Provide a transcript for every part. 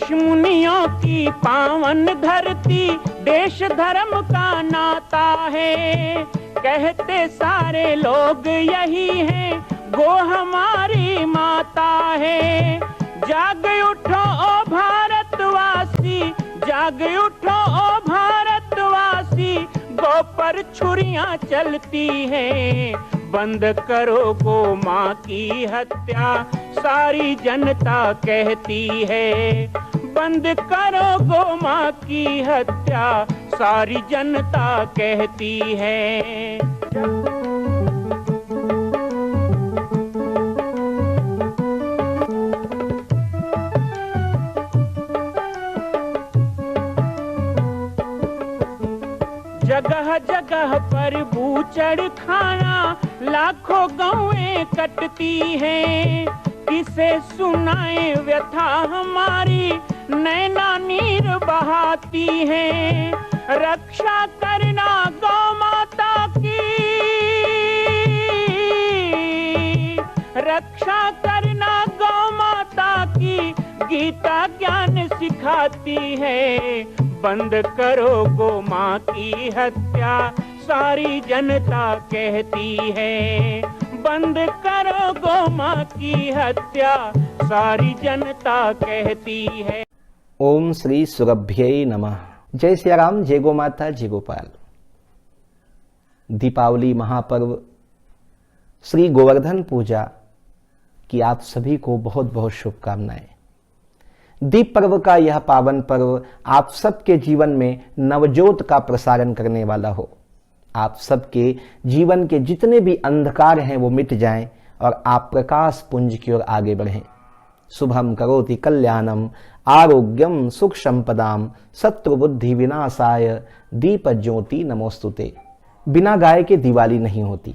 ऋषि मुनियों की पावन धरती, देश धर्म का नाता है। कहते सारे लोग यही हैं, गो हमारी माता है। जाग उठो ओ भारतवासी, जाग उठो ओ भारतवासी, गो पर छुरियां चलती हैं। बंद करो गो माँ की हत्या, सारी जनता कहती है। बंद करो गो माँ की हत्या, सारी जनता कहती है। जगह जगह पर बूचड़ खाना, लाखों गौएं कटती हैं। किसे सुनाए व्यथा हमारी, नैना नीर बहाती हैं। रक्षा करना गौ माता की, रक्षा करना गौ माता की, गीता ज्ञान सिखाती है। बंद करो गो माँ की हत्या, सारी जनता कहती है। बंद करो गो माँ की हत्या, सारी जनता कहती है। ओम श्री सुरभ्यै नमः। जय सिया राम, जय गो माता, जय गोपाल। दीपावली महापर्व श्री गोवर्धन पूजा की आप सभी को बहुत बहुत शुभकामनाएं। दीप पर्व का यह पावन पर्व आप सबके जीवन में नवज्योत का प्रसारण करने वाला हो। आप सबके जीवन के जितने भी अंधकार हैं वो मिट जाएं और आप प्रकाश पुंज की ओर आगे बढ़ें। शुभम करोति कल्याणम, आरोग्यम सुख संपदाम, शत्रु बुद्धि विनाशाय, दीप ज्योति नमोस्तुते। बिना गाय के दिवाली नहीं होती।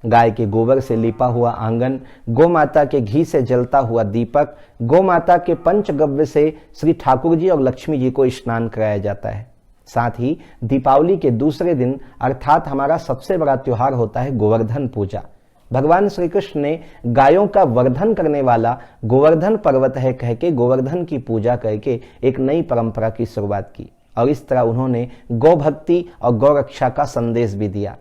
गाय के गोबर से लिपा हुआ आंगन, गौ माता के घी से जलता हुआ दीपक, गौ माता के पंचगव्य से श्री ठाकुर जी और लक्ष्मी जी को स्नान कराया जाता है। साथ ही दीपावली के दूसरे दिन अर्थात हमारा सबसे बड़ा त्योहार होता है गोवर्धन पूजा। भगवान श्री कृष्ण ने गायों का वर्धन करने वाला गोवर्धन पर्वत है कह के गोवर्धन की पूजा करके एक नई परंपरा की शुरुआत की और इस तरह उन्होंने गौ भक्ति और गौ रक्षा का संदेश भी दिया।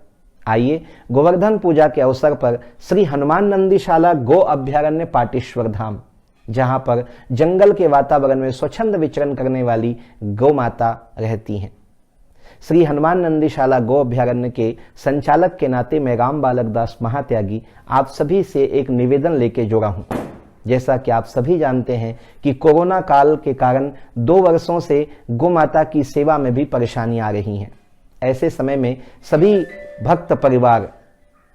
आइए गोवर्धन पूजा के अवसर पर श्री हनुमान नंदीशाला गो अभ्यारण्य पाटेश्वर धाम, जहां पर जंगल के वातावरण में स्वच्छंद विचरण करने वाली गौ माता रहती हैं। श्री हनुमान नंदीशाला गो अभ्यारण्य के संचालक के नाते मैं राम बालक दास महात्यागी आप सभी से एक निवेदन लेके जुड़ा हूं। जैसा कि आप सभी जानते हैं कि कोरोना काल के कारण 2 वर्षों से गौ माता की सेवा में भी परेशानी आ रही है। ऐसे समय में सभी भक्त परिवार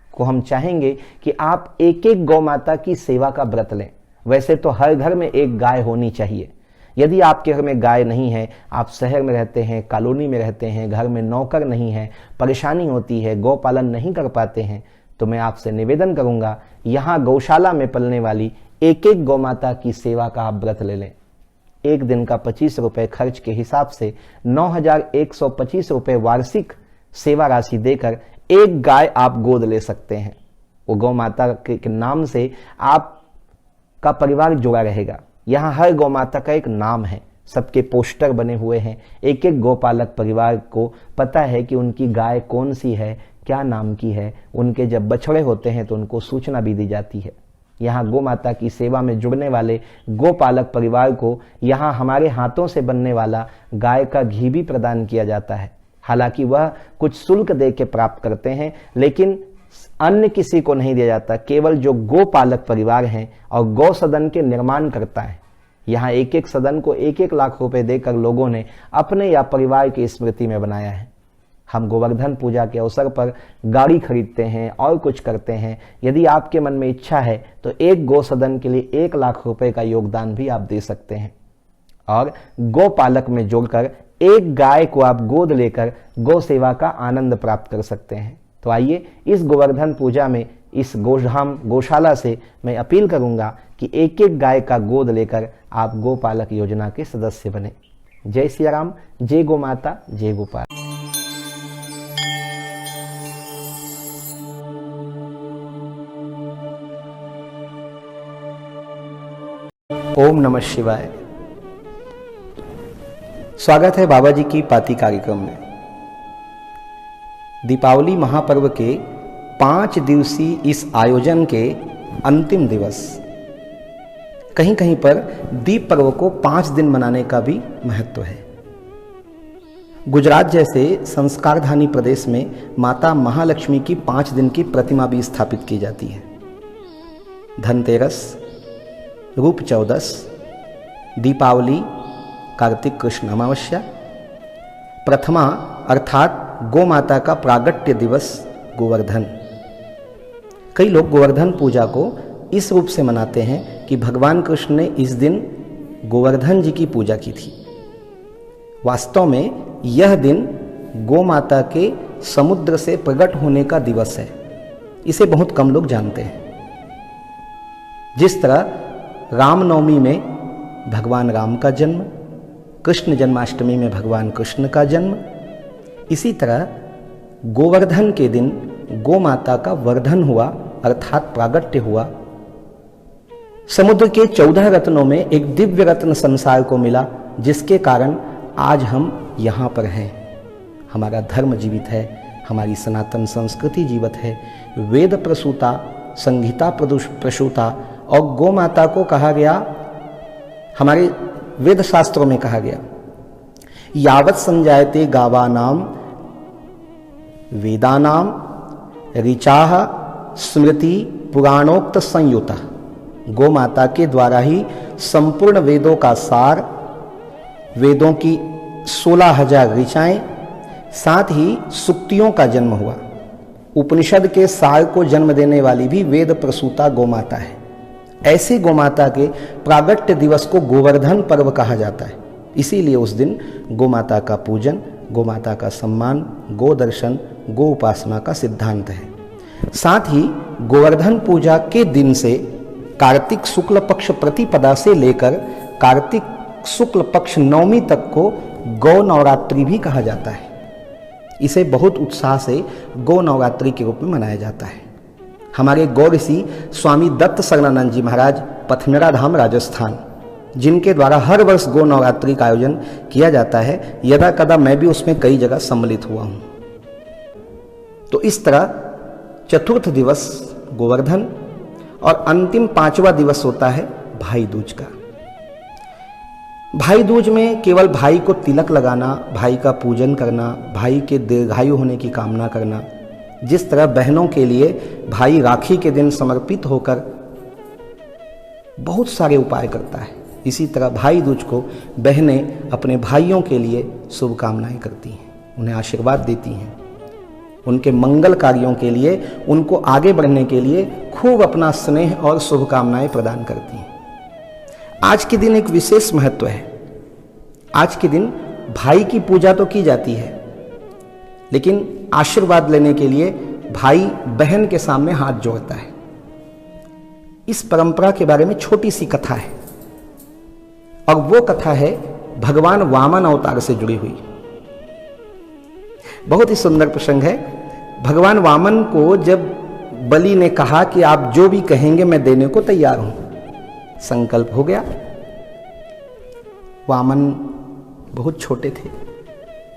को हम चाहेंगे कि आप एक एक गौ माता की सेवा का व्रत लें। वैसे तो हर घर में एक गाय होनी चाहिए। यदि आपके घर में गाय नहीं है, आप शहर में रहते हैं, कॉलोनी में रहते हैं, घर में नौकर नहीं है, परेशानी होती है, गौ पालन नहीं कर पाते हैं, तो मैं आपसे निवेदन करूंगा यहाँ गौशाला में पलने वाली एक एक गौ माता की सेवा का आप व्रत ले लें। एक दिन का 25 रुपए खर्च के हिसाब से 9,125 रुपए वार्षिक सेवा राशि देकर एक गाय आप गोद ले सकते हैं। वो गौ माता के नाम से आपका परिवार जुड़ा रहेगा। यहाँ हर गौ माता का एक नाम है, सबके पोस्टर बने हुए हैं। एक एक गौपालक परिवार को पता है कि उनकी गाय कौन सी है, क्या नाम की है। उनके जब बछड़े होते हैं तो उनको सूचना भी दी जाती है। यहाँ गौ माता की सेवा में जुड़ने वाले गोपालक परिवार को यहाँ हमारे हाथों से बनने वाला गाय का घी भी प्रदान किया जाता है। हालांकि वह कुछ शुल्क दे के प्राप्त करते हैं, लेकिन अन्य किसी को नहीं दिया जाता। केवल जो गोपालक परिवार हैं और गौ सदन के निर्माण करता है, यहाँ एक एक सदन को 1-1 लाख रुपए देकर लोगों ने अपने या परिवार की स्मृति में बनाया है। हम गोवर्धन पूजा के अवसर पर गाड़ी खरीदते हैं और कुछ करते हैं। यदि आपके मन में इच्छा है तो एक गौ सदन के लिए 1 लाख रुपए का योगदान भी आप दे सकते हैं और गोपालक में जोड़कर एक गाय को आप गोद लेकर गौ सेवा का आनंद प्राप्त कर सकते हैं। तो आइए इस गोवर्धन पूजा में इस गोधाम गौशाला से मैं अपील करूंगा कि एक एक गाय का गोद लेकर आप गोपालक योजना के सदस्य बने। जय सिया राम, जय गो माता, जय गोपाल। ओम नमः शिवाय। स्वागत है बाबा जी की पाती कार्यक्रम में। दीपावली महापर्व के 5 दिवसीय इस आयोजन के अंतिम दिवस, कहीं कहीं पर दीप पर्व को 5 दिन मनाने का भी महत्व है। गुजरात जैसे संस्कारधानी प्रदेश में माता महालक्ष्मी की 5 दिन की प्रतिमा भी स्थापित की जाती है। धनतेरस, रूप चौदस, दीपावली, कार्तिक कृष्ण अमावस्या, प्रथमा अर्थात गौ माता का प्रागट्य दिवस गोवर्धन। कई लोग गोवर्धन पूजा को इस रूप से मनाते हैं कि भगवान कृष्ण ने इस दिन गोवर्धन जी की पूजा की थी। वास्तव में यह दिन गौ माता के समुद्र से प्रकट होने का दिवस है। इसे बहुत कम लोग जानते हैं। जिस तरह रामनवमी में भगवान राम का जन्म, कृष्ण जन्माष्टमी में भगवान कृष्ण का जन्म, इसी तरह गोवर्धन के दिन गौ माता का वर्धन हुआ अर्थात प्रागट्य हुआ। समुद्र के 14 रत्नों में एक दिव्य रत्न संसार को मिला, जिसके कारण आज हम यहाँ पर हैं। हमारा धर्म जीवित है, हमारी सनातन संस्कृति जीवित है। वेद प्रसूता, संहिता प्रसूता और गौ माता को कहा गया, हमारे वेद शास्त्रों में कहा गया, यावत संजायते गावानाम वेदानाम ऋचाः स्मृति पुराणोक्त संयुता। गौ माता के द्वारा ही संपूर्ण वेदों का सार, वेदों की 16,000 ऋचाएं, साथ ही सुक्तियों का जन्म हुआ। उपनिषद के सार को जन्म देने वाली भी वेद प्रसूता गौ माता है। ऐसे गौ माता के प्रागट्य दिवस को गोवर्धन पर्व कहा जाता है। इसीलिए उस दिन गौ माता का पूजन, गौ माता का सम्मान, गो दर्शन, गो उपासना का सिद्धांत है। साथ ही गोवर्धन पूजा के दिन से कार्तिक शुक्ल पक्ष प्रतिपदा से लेकर कार्तिक शुक्ल पक्ष नवमी तक को गौ नवरात्रि भी कहा जाता है। इसे बहुत उत्साह से गौ नवरात्रि के रूप में मनाया जाता है। हमारे गौ ऋषि स्वामी दत्त शरणानंद जी महाराज, पथमेरा धाम, राजस्थान, जिनके द्वारा हर वर्ष गौ नवरात्रि का आयोजन किया जाता है, यदा कदा मैं भी उसमें कई जगह सम्मिलित हुआ हूं। तो इस तरह चतुर्थ दिवस गोवर्धन और अंतिम 5वां दिवस होता है भाई दूज का। भाई दूज में केवल भाई को तिलक लगाना, भाई का पूजन करना, भाई के दीर्घायु होने की कामना करना। जिस तरह बहनों के लिए भाई राखी के दिन समर्पित होकर बहुत सारे उपाय करता है, इसी तरह भाई दूज को बहनें अपने भाइयों के लिए शुभकामनाएं करती हैं, उन्हें आशीर्वाद देती हैं, उनके मंगल कार्यों के लिए, उनको आगे बढ़ने के लिए खूब अपना स्नेह और शुभकामनाएं प्रदान करती हैं। आज के दिन एक विशेष महत्व है। आज के दिन भाई की पूजा तो की जाती है, लेकिन आशीर्वाद लेने के लिए भाई बहन के सामने हाथ जोड़ता है। इस परंपरा के बारे में छोटी सी कथा है, और वो कथा है भगवान वामन अवतार से जुड़ी हुई। बहुत ही सुंदर प्रसंग है। भगवान वामन को जब बलि ने कहा कि आप जो भी कहेंगे मैं देने को तैयार हूं, संकल्प हो गया। वामन बहुत छोटे थे,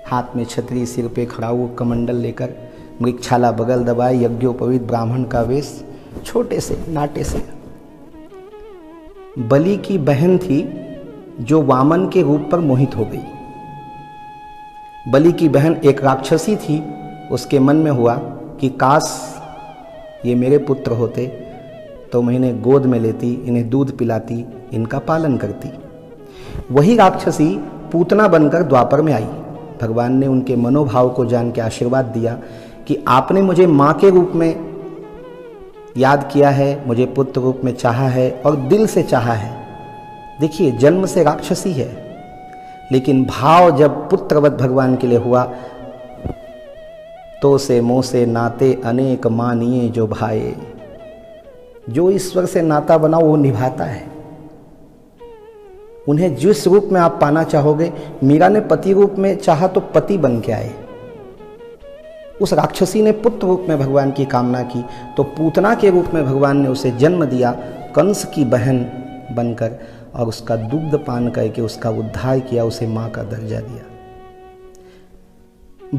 हाथ में छतरी, सिर पे खड़ा हुआ कमंडल लेकर, मृगछाला बगल दबाए, यज्ञोपवीत ब्राह्मण का वेश, छोटे से नाटे से। बलि की बहन थी जो वामन के रूप पर मोहित हो गई। बलि की बहन एक राक्षसी थी। उसके मन में हुआ कि काश ये मेरे पुत्र होते तो मैं इन्हें गोद में लेती, इन्हें दूध पिलाती, इनका पालन करती। वही राक्षसी पूतना बनकर द्वापर में आई। भगवान ने उनके मनोभाव को जान के आशीर्वाद दिया कि आपने मुझे माँ के रूप में याद किया है, मुझे पुत्र रूप में चाहा है और दिल से चाहा है। देखिए, जन्म से राक्षसी है, लेकिन भाव जब पुत्रवत भगवान के लिए हुआ तो से मोह से नाते अनेक मानिए जो भाए। जो ईश्वर से नाता बना वो निभाता है। उन्हें जिस रूप में आप पाना चाहोगे, मीरा ने पति रूप में चाहा तो पति बन के आए। उस राक्षसी ने पुत्र रूप में भगवान की कामना की तो पूतना के रूप में भगवान ने उसे जन्म दिया, कंस की बहन बनकर। और उसका दुग्ध पान करके उसका उद्धार किया, उसे मां का दर्जा दिया।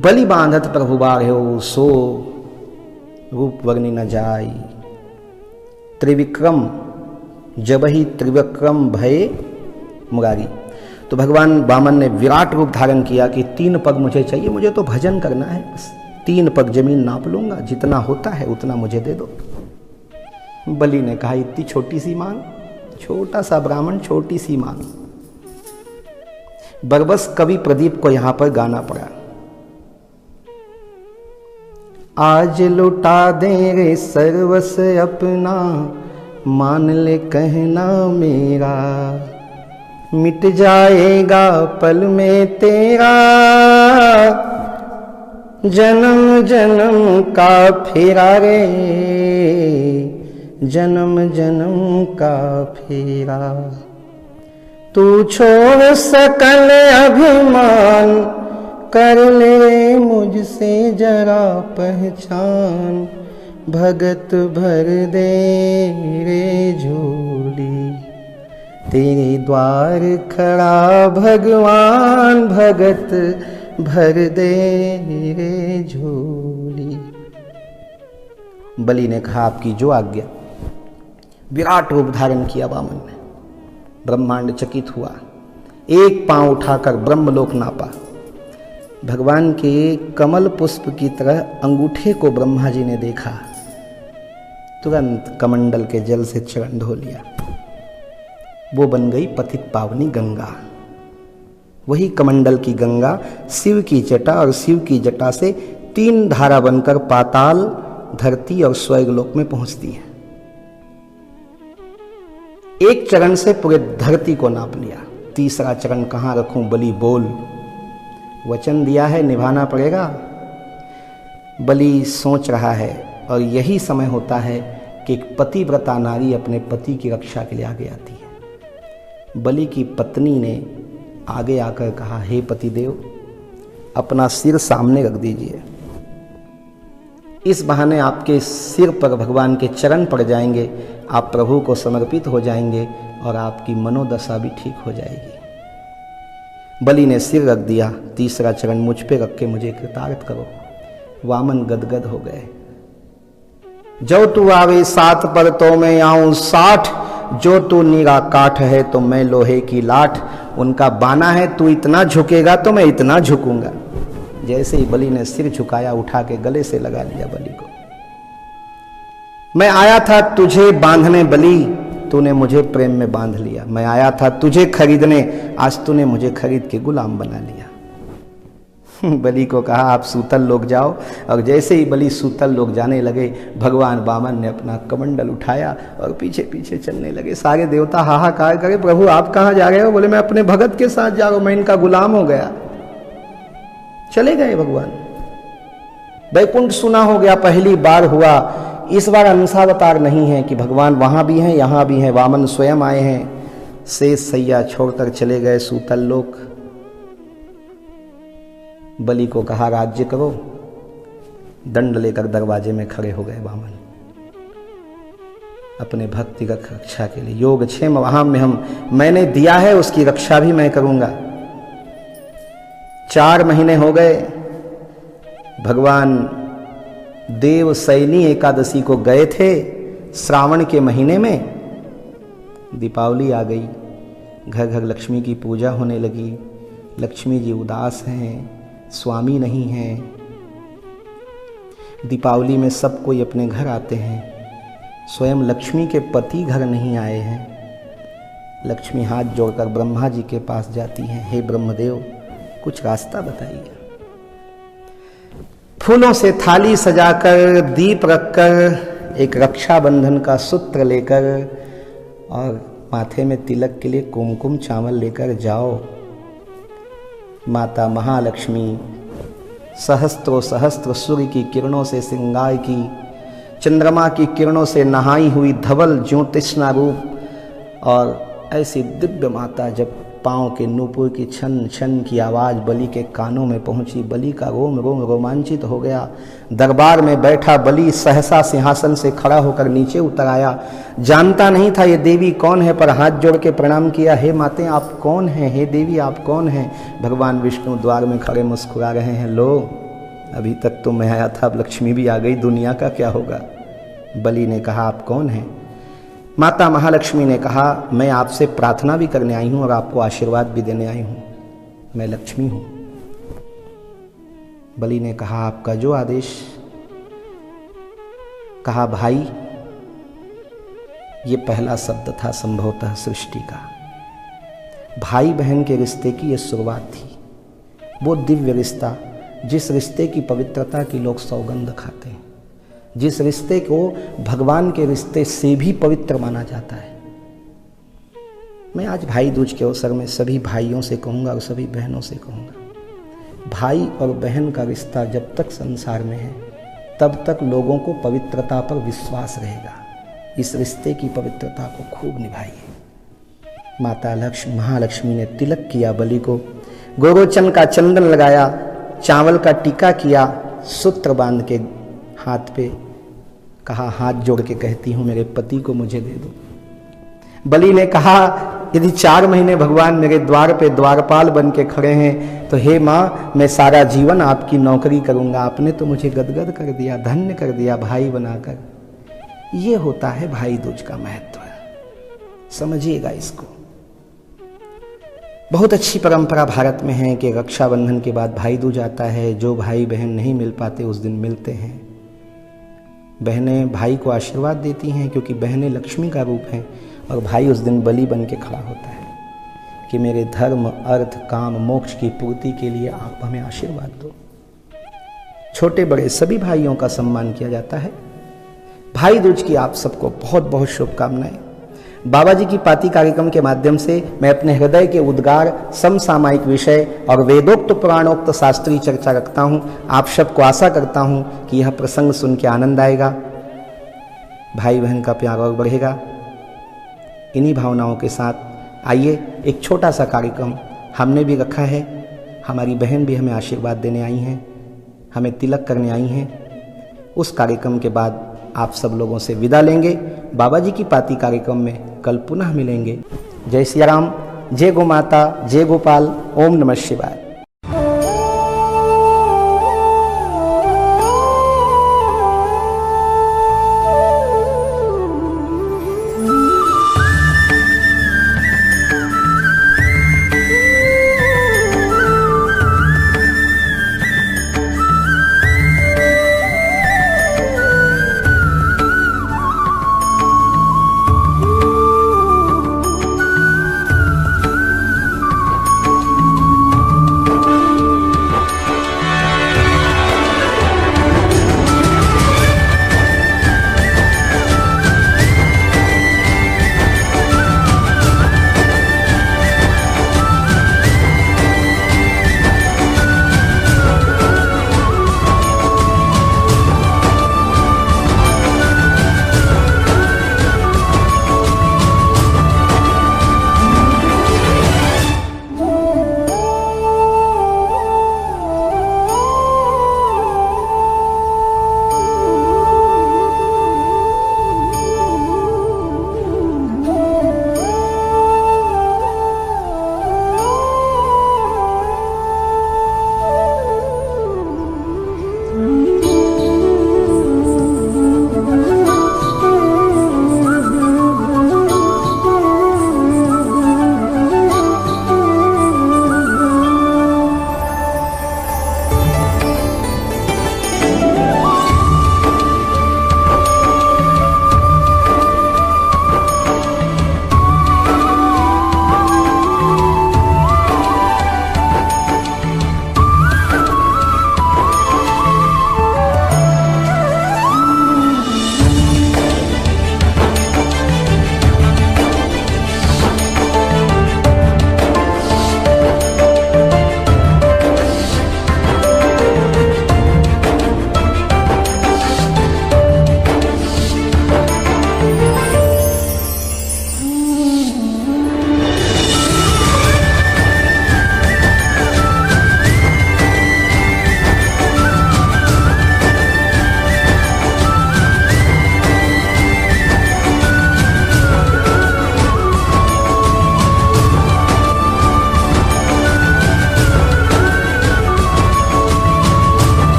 बलि बांधत प्रभु बाढ़ो सो रूप वर्णि न जाई, त्रिविक्रम जबहि त्रिविक्रम भय मुरारी। तो भगवान वामन ने विराट रूप धारण किया कि 3 पग मुझे चाहिए, मुझे तो भजन करना है, बस 3 पग जमीन नाप लूंगा, जितना होता है उतना मुझे दे दो। बलि ने कहा इतनी छोटी सी मांग, छोटा सा ब्राह्मण, छोटी सी मांग। बरबस कवि प्रदीप को यहां पर गाना पड़ा, आज लुटा दे रे सर्वस अपना, मान ले कहना मेरा, मिट जाएगा पल में तेरा, जन्म जन्म का फेरा रे, जन्म जन्म का फेरा। तू छोड़ सकल अभिमान, कर ले मुझसे जरा पहचान, भगत भर दे रे झोली, तेरे द्वार खड़ा भगवान, भगत भर दे रे झोली। बलि ने कहा आपकी जो आज्ञा। विराट रूप धारण किया वामन ने, ब्रह्मांड चकित हुआ, एक पांव उठाकर ब्रह्मलोक नापा। भगवान के कमल पुष्प की तरह अंगूठे को ब्रह्मा जी ने देखा, तुरंत कमंडल के जल से चरण धो लिया, वो बन गई पतित पावनी गंगा। वही कमंडल की गंगा शिव की जटा और शिव की जटा से 3 धारा बनकर पाताल, धरती और स्वर्गलोक में पहुंचती है। एक चरण से पूरे धरती को नाप लिया। तीसरा चरण कहां रखूं? बलि बोल, वचन दिया है निभाना पड़ेगा। बलि सोच रहा है, और यही समय होता है कि एक पतिव्रता नारी अपने पति की रक्षा के लिए आगे आती है। बलि की पत्नी ने आगे आकर कहा, हे पतिदेव, अपना सिर सामने रख दीजिए, इस बहाने आपके सिर पर भगवान के चरण पड़ जाएंगे, आप प्रभु को समर्पित हो जाएंगे और आपकी मनोदशा भी ठीक हो जाएगी। बलि ने सिर रख दिया, तीसरा चरण मुझ पे रख के मुझे कृतार्थ करो। वामन गदगद हो गए। जो तू आवे 7 पर तो मैं आऊं 60, जो तू नीरा काठ है तो मैं लोहे की लाठ। उनका बाना है, तू इतना झुकेगा तो मैं इतना झुकूंगा। जैसे ही बलि ने सिर झुकाया, उठा के गले से लगा लिया बलि को। मैं आया था तुझे बांधने बलि, तूने मुझे प्रेम में बांध लिया। मैं आया था तुझे खरीदने, आज तूने मुझे खरीद के गुलाम बना लिया। बलि को कहा आप सूतल लोग जाओ, और जैसे ही बलि सूतल लोग जाने लगे, भगवान वामन ने अपना कमंडल उठाया और पीछे पीछे चलने लगे। सारे देवता हाहाकार करे, प्रभु आप कहाँ जा रहे हो? बोले मैं अपने भगत के साथ जा रहा हूं, मैं इनका गुलाम हो गया। चले गए भगवान। वैकुंठ सुना हो गया, पहली बार हुआ। इस बार अंशावतार नहीं है कि भगवान वहां भी हैं यहां भी हैं, वामन स्वयं आए हैं। शेष सैया छोड़कर चले गए सूतल लोक। बलि को कहा राज्य करो, दंड लेकर दरवाजे में खड़े हो गए वामन, अपने भक्ति की रक्षा के लिए। योगक्षेम वहां में मैंने दिया है, उसकी रक्षा भी मैं करूंगा। 4 महीने हो गए, भगवान देव सैनी एकादशी को गए थे श्रावण के महीने में। दीपावली आ गई, घर घर लक्ष्मी की पूजा होने लगी। लक्ष्मी जी उदास हैं, स्वामी नहीं हैं। दीपावली में सब कोई अपने घर आते हैं, स्वयं लक्ष्मी के पति घर नहीं आए हैं। लक्ष्मी हाथ जोड़कर ब्रह्मा जी के पास जाती हैं, हे ब्रह्मदेव कुछ रास्ता बताइए। फूलों से थाली सजाकर, दीप रखकर, एक रक्षाबंधन का सूत्र लेकर और माथे में तिलक के लिए कुमकुम चावल लेकर जाओ। माता महालक्ष्मी सहस्त्रों सहस्त्र सूर्य की किरणों से श्रृंगार की, चंद्रमा की किरणों से नहाई हुई धवल ज्योतिष्णा रूप, और ऐसी दिव्य माता जब पाँव के नूपुर की छन छन की आवाज़ बलि के कानों में पहुंची। बलि का रोम रोम रोमांचित हो गया। दरबार में बैठा बलि सहसा सिंहासन से खड़ा होकर नीचे उतर आया। जानता नहीं था ये देवी कौन है, पर हाथ जोड़ के प्रणाम किया। हे माते आप कौन हैं? हे देवी आप कौन हैं? भगवान विष्णु द्वार में खड़े मुस्कुरा रहे हैं। लो, अभी तक तो मैं आया था, अब लक्ष्मी भी आ गई, दुनिया का क्या होगा? बलि ने कहा आप कौन हैं? माता महालक्ष्मी ने कहा मैं आपसे प्रार्थना भी करने आई हूं और आपको आशीर्वाद भी देने आई हूं, मैं लक्ष्मी हूं। बलि ने कहा आपका जो आदेश। कहा भाई, ये पहला शब्द था संभवतः सृष्टि का। भाई बहन के रिश्ते की यह शुरुआत थी, वो दिव्य रिश्ता जिस रिश्ते की पवित्रता की लोग सौगंध खाते हैं, जिस रिश्ते को भगवान के रिश्ते से भी पवित्र माना जाता है। मैं आज भाई दूज के अवसर में सभी भाइयों से कहूँगा और सभी बहनों से कहूँगा, भाई और बहन का रिश्ता जब तक संसार में है तब तक लोगों को पवित्रता पर विश्वास रहेगा। इस रिश्ते की पवित्रता को खूब निभाइए। माता लक्ष्मी महालक्ष्मी ने तिलक किया बलि को, गोरोचन का चंदन लगाया, चावल का टीका किया, सूत्र बांध के हाथ पे। कहा हाथ जोड़ के कहती हूं मेरे पति को मुझे दे दो। बलि ने कहा यदि 4 महीने भगवान मेरे द्वार पे द्वारपाल बन के खड़े हैं तो हे माँ मैं सारा जीवन आपकी नौकरी करूंगा। आपने तो मुझे गदगद कर दिया, धन्य कर दिया भाई बनाकर। ये होता है भाई दूज का महत्व, समझिएगा इसको। बहुत अच्छी परंपरा भारत में है कि रक्षाबंधन के बाद भाई दूज आता है। जो भाई बहन नहीं मिल पाते उस दिन मिलते हैं। बहनें भाई को आशीर्वाद देती हैं क्योंकि बहनें लक्ष्मी का रूप हैं, और भाई उस दिन बलि बन के खड़ा होता है कि मेरे धर्म अर्थ काम मोक्ष की पूर्ति के लिए आप हमें आशीर्वाद दो। छोटे बड़े सभी भाइयों का सम्मान किया जाता है। भाई दूज की आप सबको बहुत बहुत शुभकामनाएं। बाबा जी की पाती कार्यक्रम के माध्यम से मैं अपने हृदय के उद्गार, समसामयिक विषय और वेदोक्त पुराणोक्त शास्त्रीय चर्चा रखता हूं। आप सबको आशा करता हूं कि यह प्रसंग सुन के आनंद आएगा, भाई बहन का प्यार और बढ़ेगा। इन्हीं भावनाओं के साथ आइए एक छोटा सा कार्यक्रम हमने भी रखा है। हमारी बहन भी हमें आशीर्वाद देने आई हैं, हमें तिलक करने आई हैं। उस कार्यक्रम के बाद आप सब लोगों से विदा लेंगे। बाबा जी की पाती कार्यक्रम में कल पुनः मिलेंगे। जय सिया राम, जय गो माता, जय गोपाल, ओम नमः शिवाय।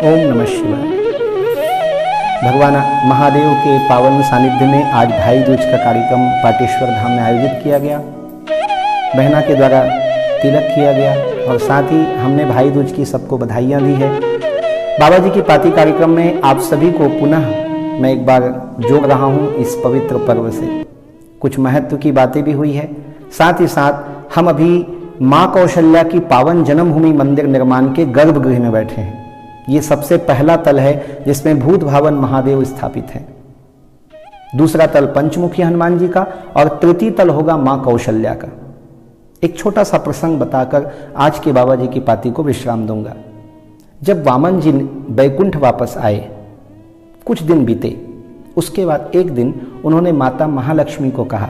ओम नमः शिवाय। भगवान महादेव के पावन सानिध्य में आज भाई दूज का कार्यक्रम पाटेश्वर धाम में आयोजित किया गया। बहना के द्वारा तिलक किया गया और साथ ही हमने भाई दूज की सबको बधाइयाँ दी है। बाबा जी की पाती कार्यक्रम में आप सभी को पुनः मैं एक बार जोड़ रहा हूँ इस पवित्र पर्व से। कुछ महत्व की बातें भी हुई है। साथ ही साथ हम अभी माँ कौशल्या की पावन जन्मभूमि मंदिर निर्माण के गर्भगृह में बैठे हैं। ये सबसे पहला तल है जिसमें भूत भावन महादेव स्थापित है। दूसरा तल पंचमुखी हनुमान जी का और तृतीय तल होगा माँ कौशल्या का। एक छोटा सा प्रसंग बताकर आज के बाबा जी की पाती को विश्राम दूंगा। जब वामन जी बैकुंठ वापस आए, कुछ दिन बीते, उसके बाद एक दिन उन्होंने माता महालक्ष्मी को कहा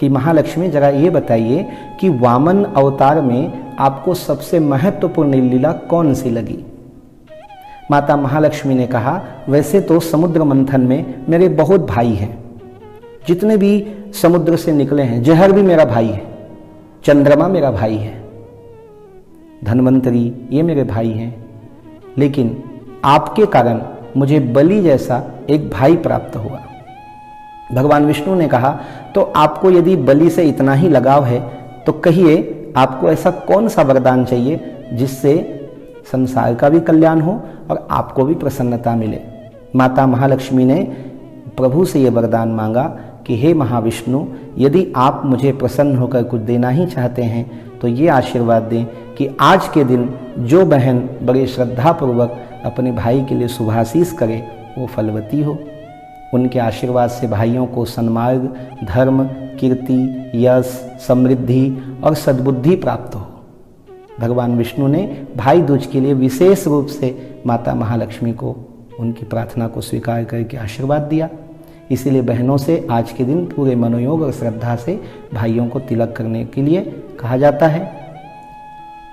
कि महालक्ष्मी जरा ये बताइए कि वामन अवतार में आपको सबसे महत्वपूर्ण लीला कौन सी लगी। माता महालक्ष्मी ने कहा, वैसे तो समुद्र मंथन में मेरे बहुत भाई हैं, जितने भी समुद्र से निकले हैं, जहर भी मेरा भाई है, चंद्रमा मेरा भाई है, धन्वंतरी ये मेरे भाई हैं, लेकिन आपके कारण मुझे बलि जैसा एक भाई प्राप्त हुआ। भगवान विष्णु ने कहा, तो आपको यदि बलि से इतना ही लगाव है तो कहिए आपको ऐसा कौन सा वरदान चाहिए जिससे संसार का भी कल्याण हो और आपको भी प्रसन्नता मिले। माता महालक्ष्मी ने प्रभु से यह वरदान मांगा कि हे महाविष्णु, यदि आप मुझे प्रसन्न होकर कुछ देना ही चाहते हैं तो ये आशीर्वाद दें कि आज के दिन जो बहन बड़े श्रद्धापूर्वक अपने भाई के लिए शुभाशीष करे वो फलवती हो। उनके आशीर्वाद से भाइयों को सन्मार्ग, धर्म, कीर्ति, यश, समृद्धि और सद्बुद्धि प्राप्त हो। भगवान विष्णु ने भाई दूज के लिए विशेष रूप से माता महालक्ष्मी को उनकी प्रार्थना को स्वीकार करके आशीर्वाद दिया। इसीलिए बहनों से आज के दिन पूरे मनोयोग और श्रद्धा से भाइयों को तिलक करने के लिए कहा जाता है।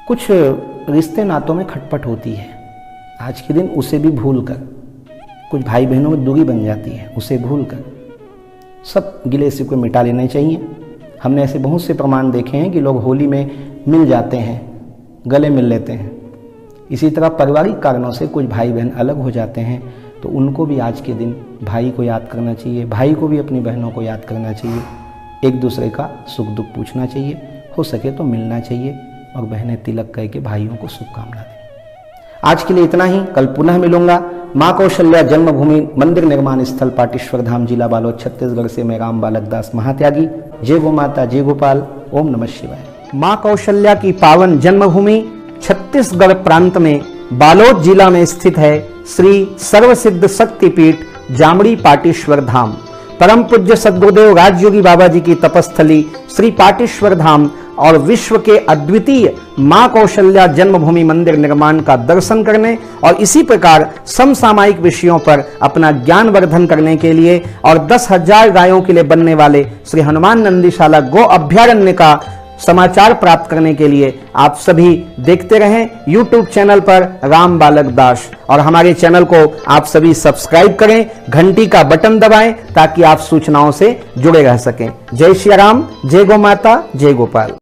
कुछ रिश्ते नातों में खटपट होती है, आज के दिन उसे भी भूल कर, कुछ भाई बहनों में दूरी बन जाती है, उसे भूल कर सब गिले शिकवे मिटा लेने चाहिए। हमने ऐसे बहुत से प्रमाण देखे हैं कि लोग होली में मिल जाते हैं, गले मिल लेते हैं। इसी तरह पारिवारिक कारणों से कुछ भाई बहन अलग हो जाते हैं, तो उनको भी आज के दिन भाई को याद करना चाहिए, भाई को भी अपनी बहनों को याद करना चाहिए, एक दूसरे का सुख दुख पूछना चाहिए, हो सके तो मिलना चाहिए और बहनें तिलक करके भाइयों को शुभकामना दें। आज के लिए इतना ही, कल पुनः मिलूंगा। माँ कौशल्या जन्मभूमि मंदिर निर्माण स्थल पाटेश्वर धाम, जिला बालोद, छत्तीसगढ़ से मैं राम बालक दास महात्यागी। जय गो माता, जय गोपाल, ओम नमः शिवाय। माँ कौशल्या की पावन जन्मभूमि छत्तीसगढ़ प्रांत में बालोद जिला में स्थित है श्री सर्वसिद्ध शक्तिपीठ जामड़ी पाटेश्वर धाम। परम पूज्य सद्गुरुदेव राजयोगी बाबा जी की तपस्थली श्री पाटेश्वर धाम और विश्व के अद्वितीय मां कौशल्या जन्मभूमि मंदिर निर्माण का दर्शन करने और इसी प्रकार समसामयिक विषयों पर अपना ज्ञान वर्धन करने के लिए और 10,000 गायों के लिए बनने वाले श्री हनुमान नंदीशाला गो अभ्यारण्य का समाचार प्राप्त करने के लिए आप सभी देखते रहें YouTube चैनल पर राम बालक दास, और हमारे चैनल को आप सभी सब्सक्राइब करें, घंटी का बटन दबाएं ताकि आप सूचनाओं से जुड़े रह सकें। जय श्री राम, जय गो माता, जय गोपाल।